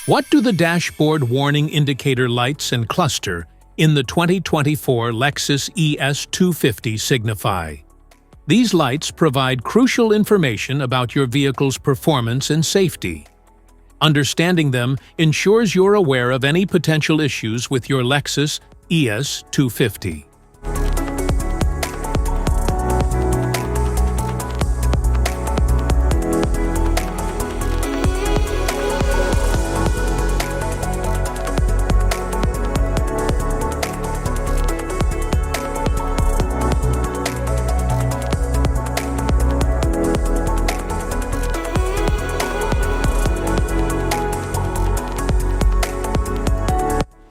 What do the dashboard warning indicator lights and cluster in the 2024 Lexus ES250 signify? These lights provide crucial information about your vehicle's performance and safety. Understanding them ensures you're aware of any potential issues with your Lexus ES250.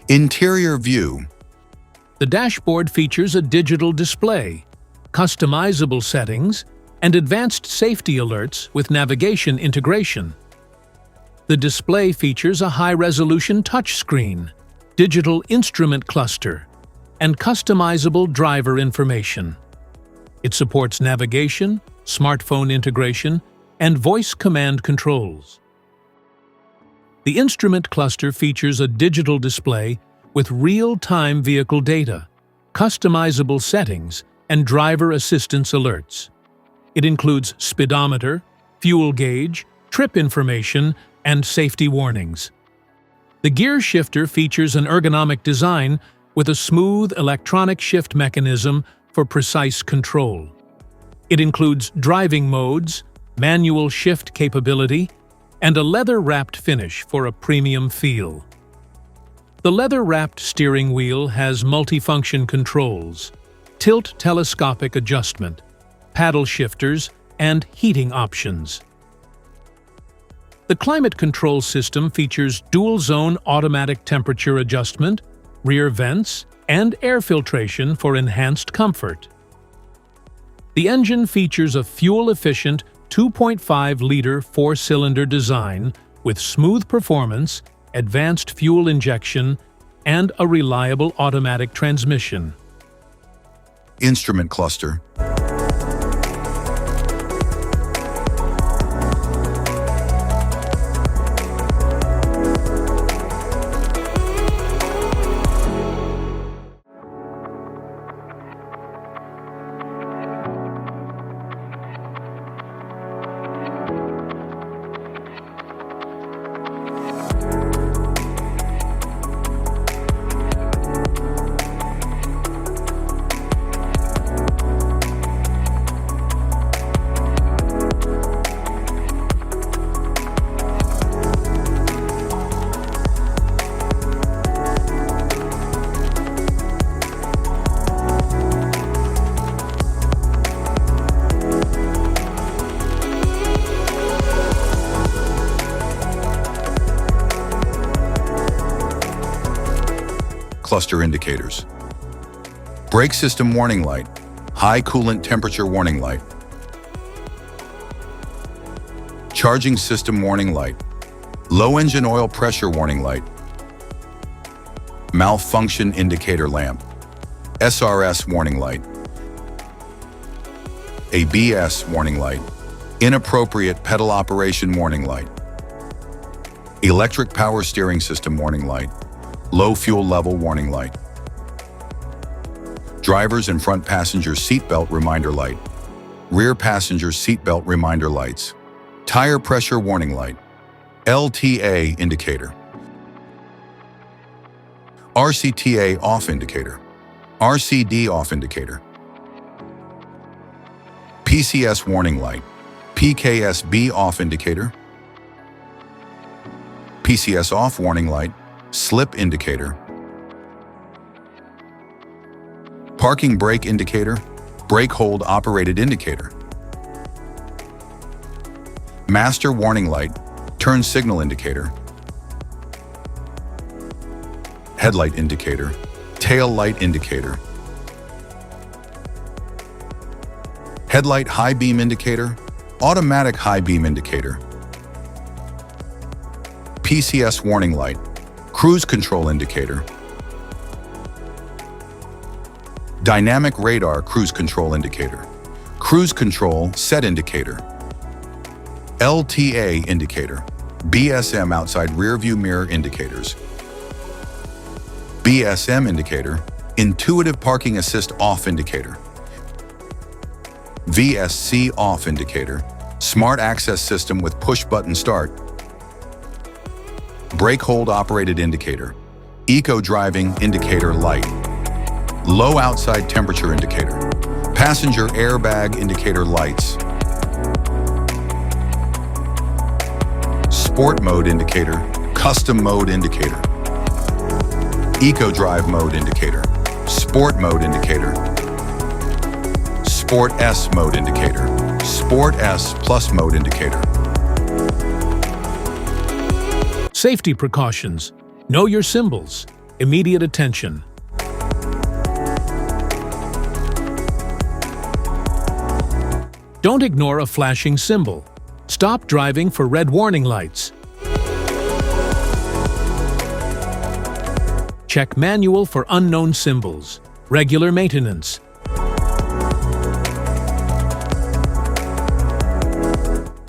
Interior view. The dashboard features a digital display, customizable settings, and advanced safety alerts with navigation integration. The display features a high-resolution touchscreen, digital instrument cluster, and customizable driver information. It supports navigation, smartphone integration, and voice command controls. The instrument cluster features a digital display with real-time vehicle data, customizable settings, and driver assistance alerts. It includes speedometer, fuel gauge, trip information, and safety warnings. The gear shifter features an ergonomic design with a smooth electronic shift mechanism for precise control. It includes driving modes, manual shift capability, and a leather-wrapped finish for a premium feel. The leather-wrapped steering wheel has multifunction controls, tilt telescopic adjustment, paddle shifters, and heating options. The climate control system features dual-zone automatic temperature adjustment, rear vents, and air filtration for enhanced comfort. The engine features a fuel-efficient 2.5-liter four-cylinder design with smooth performance, advanced fuel injection, and a reliable automatic transmission. Instrument cluster. Cluster indicators. Brake system warning light, high coolant temperature warning light. Charging system warning light, low engine oil pressure warning light. Malfunction indicator lamp, SRS warning light. ABS warning light, inappropriate pedal operation warning light. Electric power steering system warning light, low fuel level warning light. Driver's and front passenger seatbelt reminder light. Rear passenger seatbelt reminder lights. Tire pressure warning light. LTA indicator. RCTA off indicator. RCD off indicator. PCS warning light. PKSB off indicator. PCS off warning light. Slip indicator. Parking brake indicator. Brake hold operated indicator. Master warning light. Turn signal indicator. Headlight indicator. Tail light indicator. Headlight high beam indicator. Automatic high beam indicator. PCS warning light. Cruise control indicator. Dynamic radar cruise control indicator. Cruise control set indicator. LTA indicator. BSM outside rearview mirror indicators. BSM indicator, intuitive parking assist off indicator. VSC off indicator, smart access system with push button start. Brake hold operated indicator, eco driving indicator light. Low outside temperature indicator, passenger airbag indicator lights. Sport mode indicator, custom mode indicator. Eco drive mode indicator, sport mode indicator. Sport S mode indicator, Sport S plus mode indicator. Safety precautions. Know your symbols. Immediate attention. Don't ignore a flashing symbol. Stop driving for red warning lights. Check manual for unknown symbols. Regular maintenance.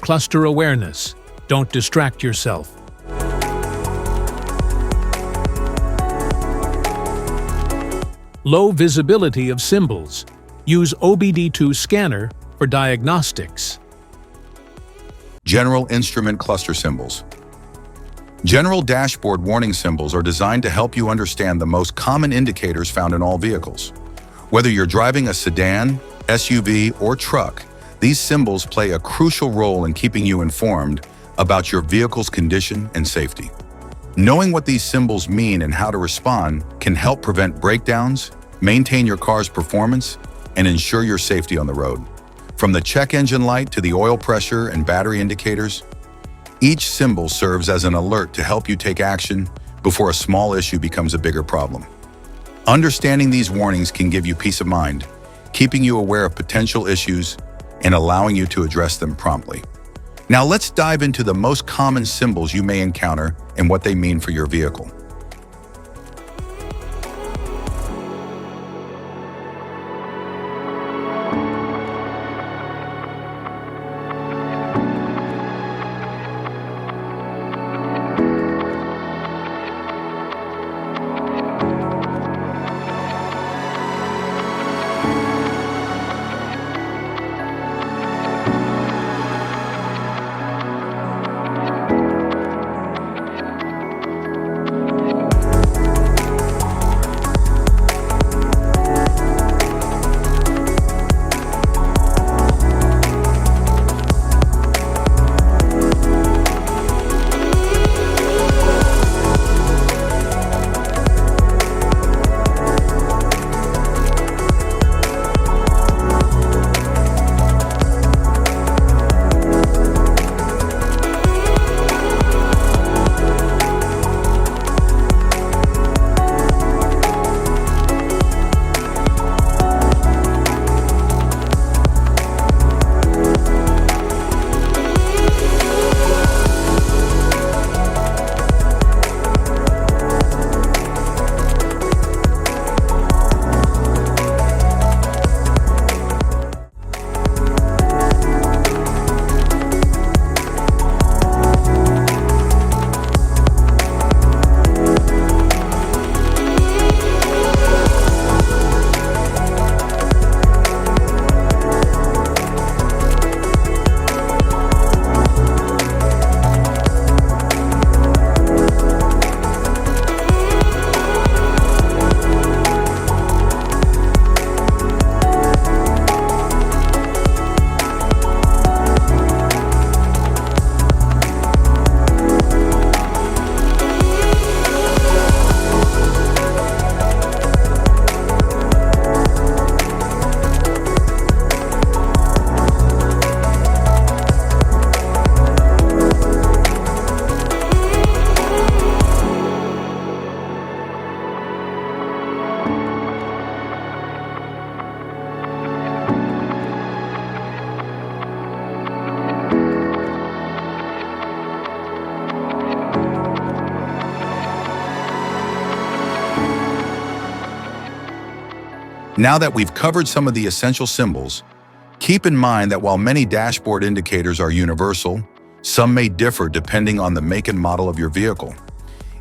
Cluster awareness. Don't distract yourself. Low visibility of symbols. Use OBD2 scanner for diagnostics. General instrument cluster symbols. General dashboard warning symbols are designed to help you understand the most common indicators found in all vehicles. Whether you're driving a sedan, SUV, or truck, these symbols play a crucial role in keeping you informed about your vehicle's condition and safety. Knowing what these symbols mean and how to respond can help prevent breakdowns, maintain your car's performance, and ensure your safety on the road. From the check engine light to the oil pressure and battery indicators, each symbol serves as an alert to help you take action before a small issue becomes a bigger problem. Understanding these warnings can give you peace of mind, keeping you aware of potential issues and allowing you to address them promptly. Now let's dive into the most common symbols you may encounter and what they mean for your vehicle. Now that we've covered some of the essential symbols, keep in mind that while many dashboard indicators are universal, Some may differ depending on the make and model of your vehicle.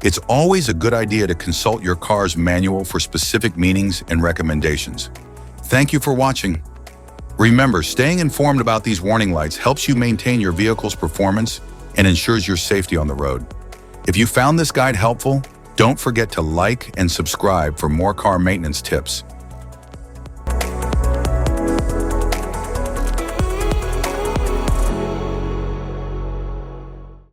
It's always a good idea to consult your car's manual for specific meanings and recommendations. Thank you for watching. Remember, staying informed about these warning lights helps you maintain your vehicle's performance and ensures your safety on the road. If you found this guide helpful, don't forget to like and subscribe for more car maintenance tips.